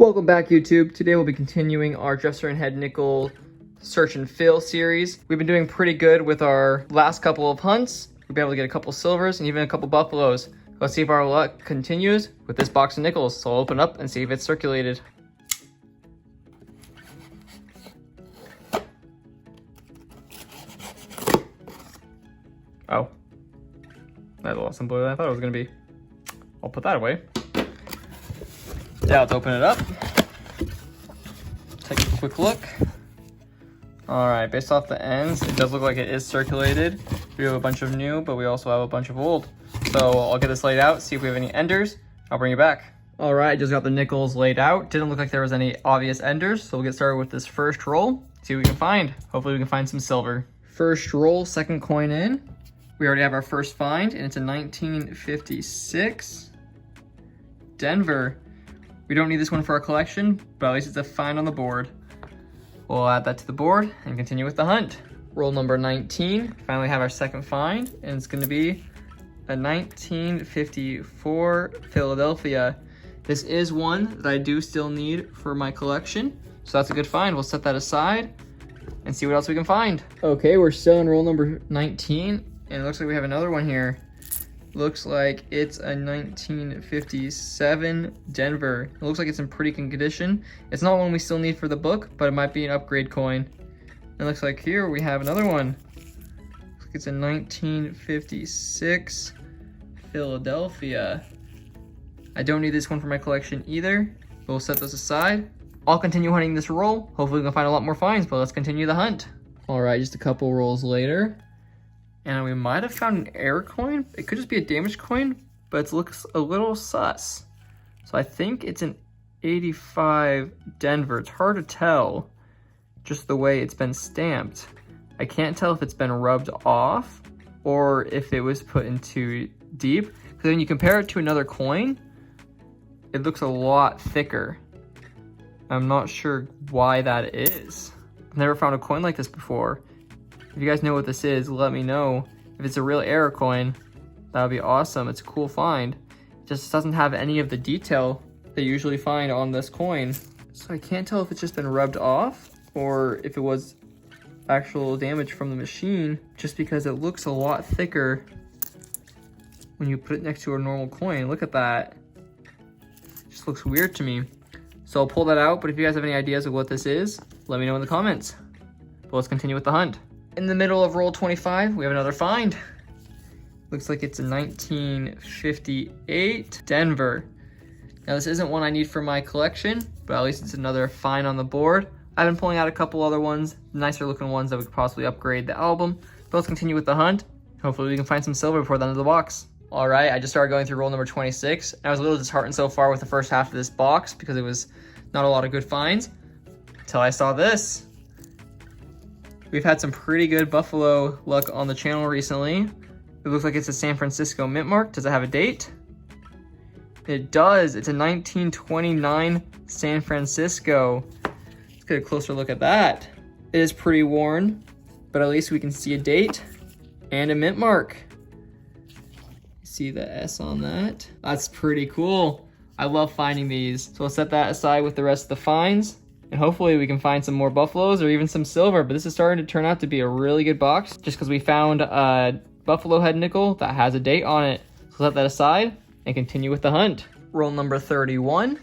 Welcome back, YouTube. Today we'll be continuing our Jefferson Head Nickel Search and Fill series. We've been doing pretty good with our last couple of hunts. We've been able to get a couple silvers and even a couple buffaloes. Let's see if our luck continues with this box of nickels. So I'll open up and see if it's circulated. Oh, that's a lot simpler than I thought it was gonna be. I'll put that away. Now let's open it up. Take a quick look. All right, based off the ends, it does look like it is circulated. We have a bunch of new, but we also have a bunch of old. So I'll get this laid out, see if we have any enders. I'll bring you back. All right, I just got the nickels laid out. Didn't look like there was any obvious enders, so we'll get started with this first roll. See what we can find. Hopefully we can find some silver. First roll, second coin in. We already have our first find, and it's a 1956 Denver. We don't need this one for our collection, but at least it's a find on the board. We'll add that to the board and continue with the hunt. Roll number 19, finally have our second find, and it's gonna be a 1954 Philadelphia. This is one that I do still need for my collection, so that's a good find. We'll set that aside and see what else we can find. Okay, we're still in roll number 19, and it looks like we have another one here. Looks like it's a 1957 Denver. It looks like it's in pretty good condition. It's not one we still need for the book, but it might be an upgrade coin. It looks like here we have another one. Looks like it's a 1956 Philadelphia. I don't need this one for my collection either, but we'll set this aside. I'll continue hunting this roll. Hopefully we can find a lot more finds, but let's continue the hunt. All right, just a couple rolls later. And we might have found an error coin. It could just be a damaged coin, but it looks a little sus. So I think it's an 85 Denver. It's hard to tell just the way it's been stamped. I can't tell if it's been rubbed off or if it was put in too deep. Because when you compare it to another coin, it looks a lot thicker. I'm not sure why that is. I've never found a coin like this before. If you guys know what this is, let me know. If it's a real error coin, that would be awesome. It's a cool find. It just doesn't have any of the detail that you usually find on this coin. So I can't tell if it's just been rubbed off or if it was actual damage from the machine, just because it looks a lot thicker when you put it next to a normal coin. Look at that. It just looks weird to me. So I'll pull that out, but if you guys have any ideas of what this is, let me know in the comments. But let's continue with the hunt. In the middle of roll 25, we have another find. Looks like it's a 1958 Denver. Now this isn't one I need for my collection, but at least it's another find on the board. I've been pulling out a couple other ones, nicer looking ones that we could possibly upgrade the album. But let's continue with the hunt. Hopefully we can find some silver before the end of the box. All right, I just started going through roll number 26. I was a little disheartened so far with the first half of this box because it was not a lot of good finds until I saw this. We've had some pretty good buffalo luck on the channel recently. It looks like it's a San Francisco mint mark. Does it have a date? It does. It's a 1929 San Francisco. Let's get a closer look at that. It is pretty worn, but at least we can see a date and a mint mark. See the S on that? That's pretty cool. I love finding these. So we'll set that aside with the rest of the finds. And hopefully we can find some more buffaloes or even some silver, but this is starting to turn out to be a really good box just because we found a buffalo head nickel that has a date on it. So set that aside and continue with the hunt. Roll number 31.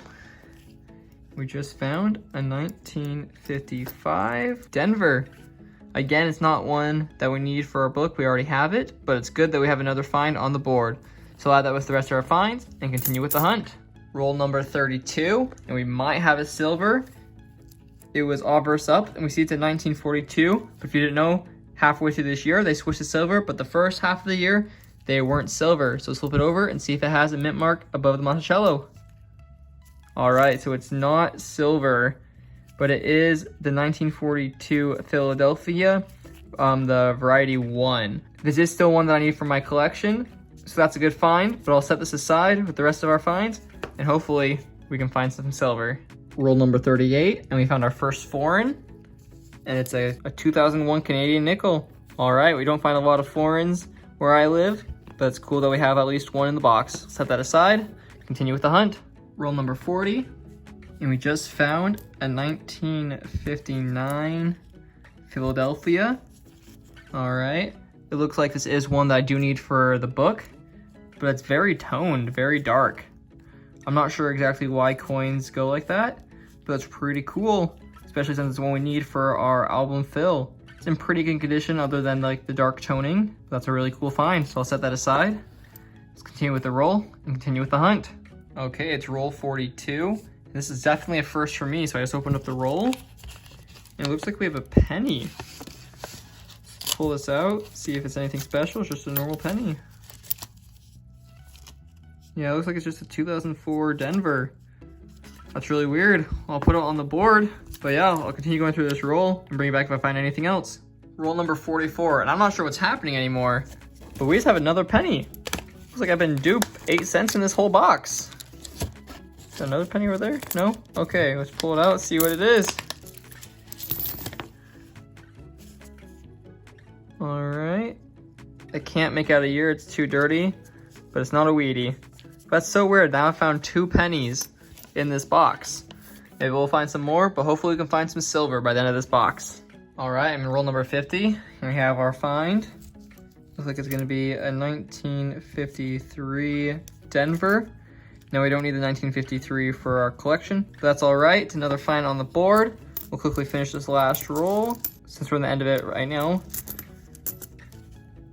We just found a 1955 Denver. Again, it's not one that we need for our book. We already have it, but it's good that we have another find on the board. So add that with the rest of our finds and continue with the hunt. Roll number 32, and we might have a silver. It was obverse up, and we see it's in 1942. But if you didn't know, halfway through this year, they switched to silver, but the first half of the year, they weren't silver. So let's flip it over and see if it has a mint mark above the Monticello. All right, so it's not silver, but it is the 1942 Philadelphia, the variety 1. This is still one that I need for my collection, so that's a good find, but I'll set this aside with the rest of our finds, and hopefully we can find some silver. Roll number 38, and we found our first foreign, and it's a 2001 Canadian nickel. All right, we don't find a lot of foreigns where I live, but it's cool that we have at least one in the box. Set that aside, continue with the hunt. Roll number 40, And we just found a 1959 Philadelphia. All right. It looks like this is one that I do need for the book, but it's very toned, very dark. I'm not sure exactly why coins go like that, but it's pretty cool, especially since it's one we need for our album fill. It's in pretty good condition other than like the dark toning. That's a really cool find, so I'll set that aside. Let's continue with the roll and continue with the hunt. Okay, it's roll 42. This is definitely a first for me, so I just opened up the roll. And it looks like we have a penny. Let's pull this out, see if it's anything special. It's just a normal penny. Yeah, it looks like it's just a 2004 Denver. That's really weird. I'll put it on the board. But yeah, I'll continue going through this roll and bring it back if I find anything else. Roll number 44, and I'm not sure what's happening anymore, but we just have another penny. Looks like I've been duped 8 cents in this whole box. Is there another penny over there? No? Okay, let's pull it out, see what it is. All right. I can't make out a year, it's too dirty, but it's not a Wheatie. That's so weird. Now I found 2 pennies in this box. Maybe we'll find some more, but hopefully we can find some silver by the end of this box. All right, I'm in roll number 50. Here we have our find. Looks like it's gonna be a 1953 Denver. No, we don't need the 1953 for our collection, but that's all right. It's another find on the board. We'll quickly finish this last roll since we're in the end of it right now.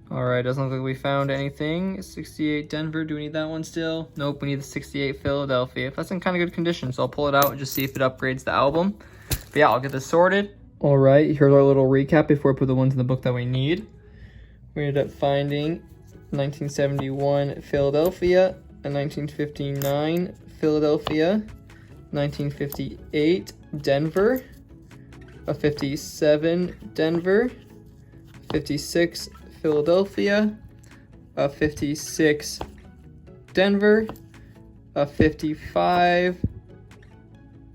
All right, doesn't look like we found anything. 68 Denver, do we need that one still? Nope, we need the 68 Philadelphia. That's in kind of good condition, so I'll pull it out and just see if it upgrades the album. But yeah, I'll get this sorted. All right, here's our little recap before we put the ones in the book that we need. We ended up finding 1971 Philadelphia, a 1959 Philadelphia, 1958 Denver, a 57 Denver, 56 Philadelphia, a 56 Denver, a 55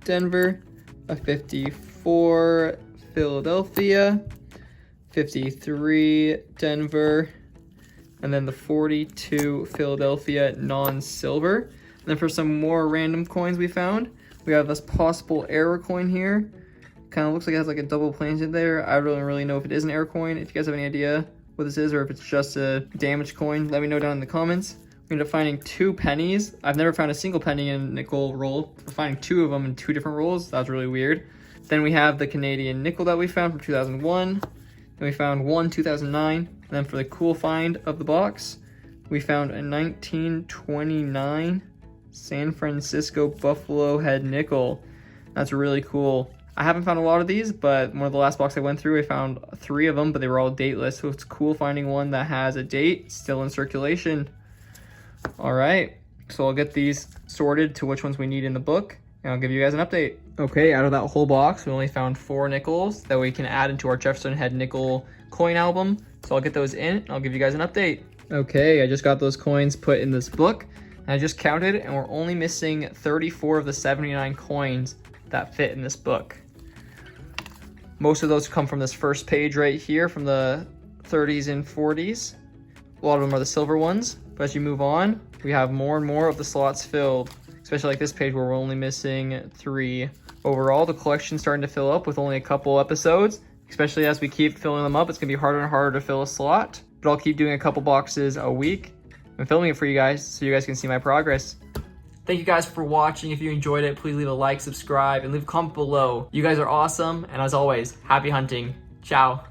Denver, a 54 Philadelphia, 53 Denver, and then the 42 Philadelphia non-silver. And then for some more random coins we found, we have this possible error coin here. Kind of looks like it has like a double planted there. I don't really know if it is an error coin. If you guys have any idea what this is or if it's just a damaged coin, let me know down in the comments. We ended up finding 2 pennies. I've never found a single penny in a nickel roll. We're finding 2 of them in 2 different rolls. That was really weird. Then we have the Canadian nickel that we found from 2001. Then we found 1 2009. And then for the cool find of the box, we found a 1929 San Francisco Buffalo Head nickel. That's really cool. I haven't found a lot of these, but one of the last boxes I went through, I found 3 of them, but they were all dateless. So it's cool finding one that has a date still in circulation. All right, so I'll get these sorted to which ones we need in the book, and I'll give you guys an update. Okay, out of that whole box, we only found 4 nickels that we can add into our Jefferson Head nickel coin album. So I'll get those in, and I'll give you guys an update. Okay, I just got those coins put in this book, and I just counted, and we're only missing 34 of the 79 coins that fit in this book. Most of those come from this first page right here from the 30s and 40s. A lot of them are the silver ones, but as you move on, we have more and more of the slots filled, especially like this page where we're only missing 3. Overall, the collection's starting to fill up with only a couple episodes, especially as we keep filling them up. It's gonna be harder and harder to fill a slot, but I'll keep doing a couple boxes a week. I'm filming it for you guys so you guys can see my progress. Thank you guys for watching. If you enjoyed it, please leave a like, subscribe, and leave a comment below. You guys are awesome, and as always, happy hunting. Ciao.